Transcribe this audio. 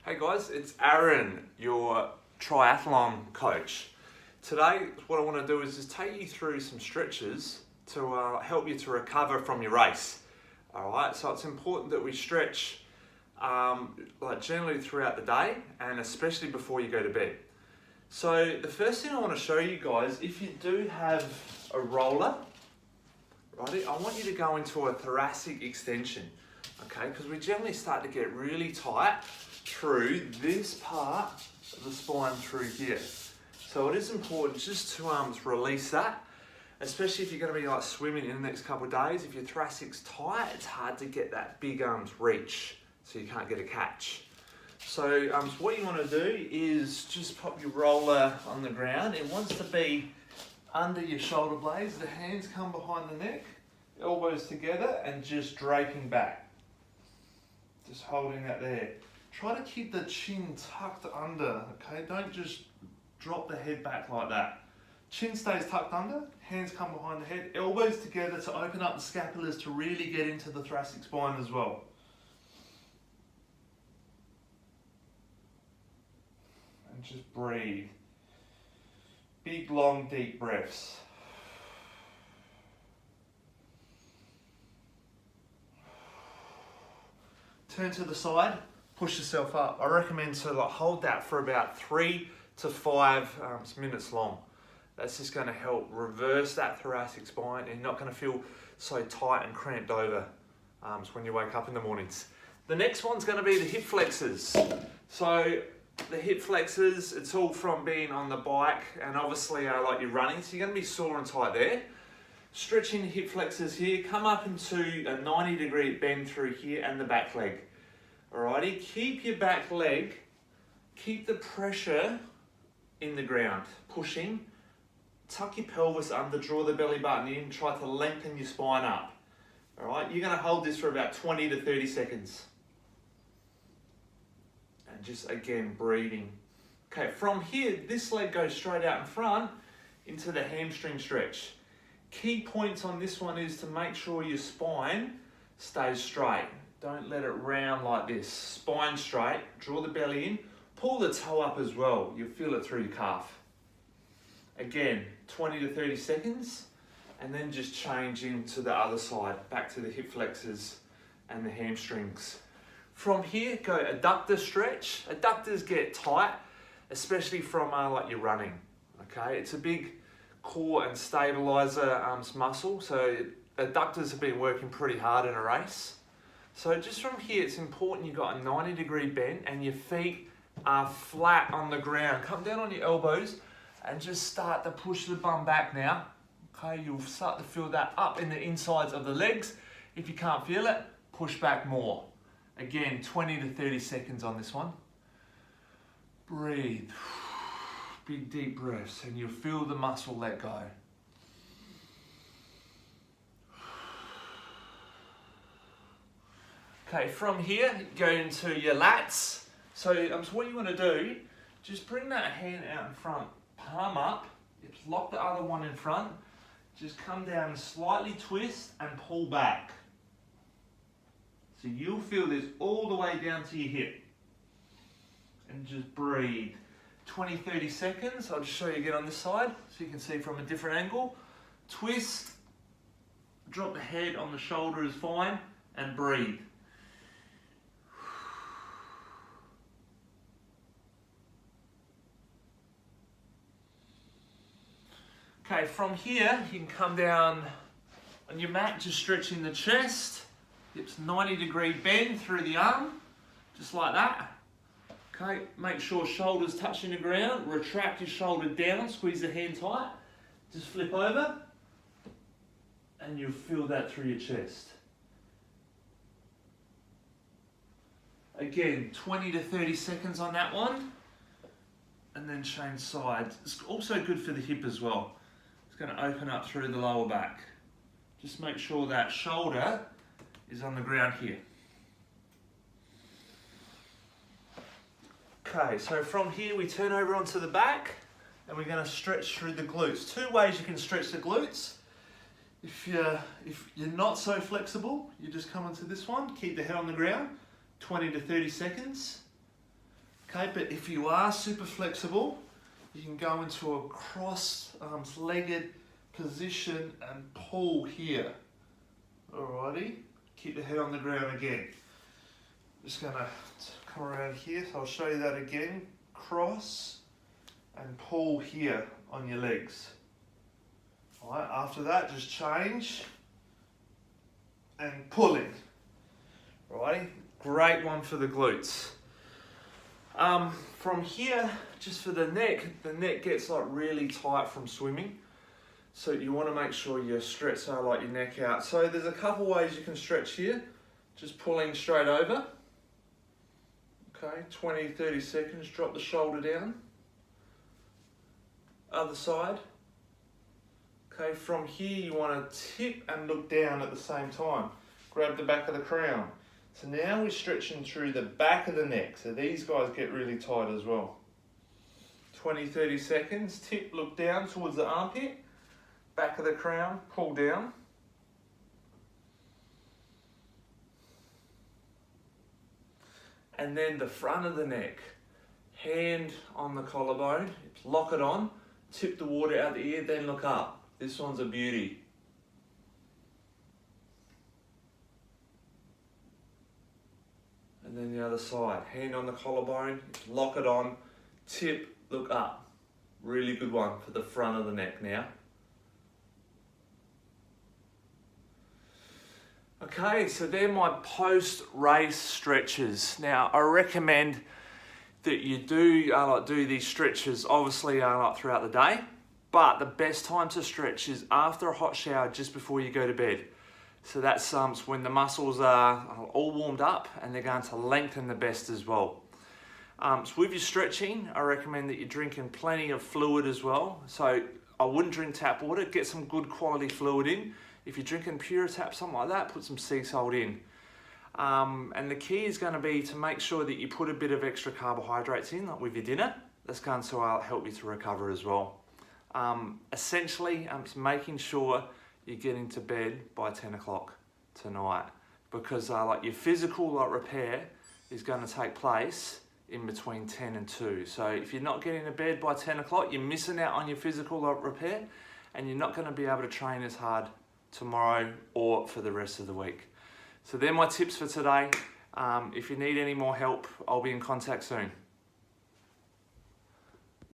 Hey guys, it's Aaron, your triathlon coach. Today, what I want to do is just take you through some stretches to help you to recover from your race. Alright, so it's important that we stretch generally throughout the day and especially before you go to bed. So the first thing I want to show you guys, if you do have a roller, righty, I want you to go into a thoracic extension, okay? Because we generally start to get really tight through this part of the spine through here. So it is important just to release that, especially if you're going to be like swimming in the next couple of days. If your thoracic's tight, it's hard to get that big reach, so you can't get a catch. So what you want to do is just pop your roller on the ground. It wants to be under your shoulder blades. The hands come behind the neck, elbows together, and just draping back. Just holding that there. Try to keep the chin tucked under, okay? Don't just drop the head back like that. Chin stays tucked under, hands come behind the head, elbows together to open up the scapulars to really get into the thoracic spine as well. And just breathe. Big, long, deep breaths. Turn to the side, push yourself up. I recommend to hold that for about 3 to 5 minutes long. That's just going to help reverse that thoracic spine, and you're not going to feel so tight and cramped over when you wake up in the mornings. The next one's going to be the hip flexors. So the hip flexors, it's all from being on the bike and obviously like you're running, so you're going to be sore and tight there. Stretching the hip flexors here, come up into a 90-degree bend through here and the back leg. Alrighty, keep your back leg, keep the pressure in the ground, pushing, tuck your pelvis under, draw the belly button in, try to lengthen your spine up. Alright, you're going to hold this for about 20 to 30 seconds. And just again, breathing. Okay, from here, this leg goes straight out in front into the hamstring stretch. Key points on this one is to make sure your spine stays straight. Don't let it round like this. Spine straight, draw the belly in, pull the toe up as well. You'll feel it through your calf. Again, 20 to 30 seconds, and then just change into the other side, back to the hip flexors and the hamstrings. From here, go adductor stretch. Adductors get tight, especially from like you're running, okay? It's a big core and stabilizer muscle, so adductors have been working pretty hard in a race. So just from here, it's important you've got a 90-degree bend and your feet are flat on the ground. Come down on your elbows and just start to push the bum back now. Okay, you'll start to feel that up in the insides of the legs. If you can't feel it, push back more. Again, 20 to 30 seconds on this one. Breathe. Big deep breaths, and you'll feel the muscle let go. Okay, from here, go into your lats. So what you want to do, just bring that hand out in front, palm up, lock the other one in front, just come down, slightly twist and pull back. So you'll feel this all the way down to your hip. And just breathe. 20, 30 seconds. I'll just show you again on this side so you can see from a different angle. Twist, drop the head on the shoulder is fine, and breathe. Okay, from here you can come down on your mat, just stretching the chest. Hips 90-degree bend through the arm, just like that. Okay, make sure shoulders touching the ground, retract your shoulder down, squeeze the hand tight, just flip over, and you'll feel that through your chest. Again, 20 to 30 seconds on that one, and then change sides. It's also good for the hip as well. It's going to open up through the lower back. Just make sure that shoulder is on the ground here. Okay, so from here we turn over onto the back and we're going to stretch through the glutes. 2 ways you can stretch the glutes. If you're not so flexible, you just come onto this one, keep the head on the ground, 20 to 30 seconds. Okay, but if you are super flexible, you can go into a cross-legged position and pull here. Alrighty, keep the head on the ground again. Just gonna come around here, so I'll show you that again. Cross and pull here on your legs. Alright, after that, just change and pulling. Alrighty, great one for the glutes. From here, just for the neck gets like really tight from swimming. So you want to make sure you stretch like your neck out. So there's a couple ways you can stretch here. Just pulling straight over. Okay, 20, 30 seconds, drop the shoulder down. Other side. Okay, from here you want to tip and look down at the same time. Grab the back of the crown. So now we're stretching through the back of the neck. So these guys get really tight as well. 20, 30 seconds, tip, look down towards the armpit. Back of the crown, pull down. And then the front of the neck. Hand on the collarbone, lock it on, tip the water out the ear, then look up. This one's a beauty. And then the other side, hand on the collarbone, lock it on, tip, look up. Really good one for the front of the neck now. Okay, so they're my post-race stretches. Now, I recommend that you do these stretches obviously throughout the day, but the best time to stretch is after a hot shower just before you go to bed. So that's when the muscles are all warmed up and they're going to lengthen the best as well. So with your stretching, I recommend that you're drinking plenty of fluid as well. So I wouldn't drink tap water, get some good quality fluid in. If you're drinking pure tap, something like that, put some sea salt in. And the key is going to be to make sure that you put a bit of extra carbohydrates in, like with your dinner. That's going to help you to recover as well. Essentially, it's making sure you're getting to bed by 10 o'clock tonight, because your physical repair is going to take place in between 10 and 2. So if you're not getting to bed by 10 o'clock, you're missing out on your physical repair, and you're not going to be able to train as hard tomorrow or for the rest of the week. So they're my tips for today. If you need any more help, I'll be in contact soon.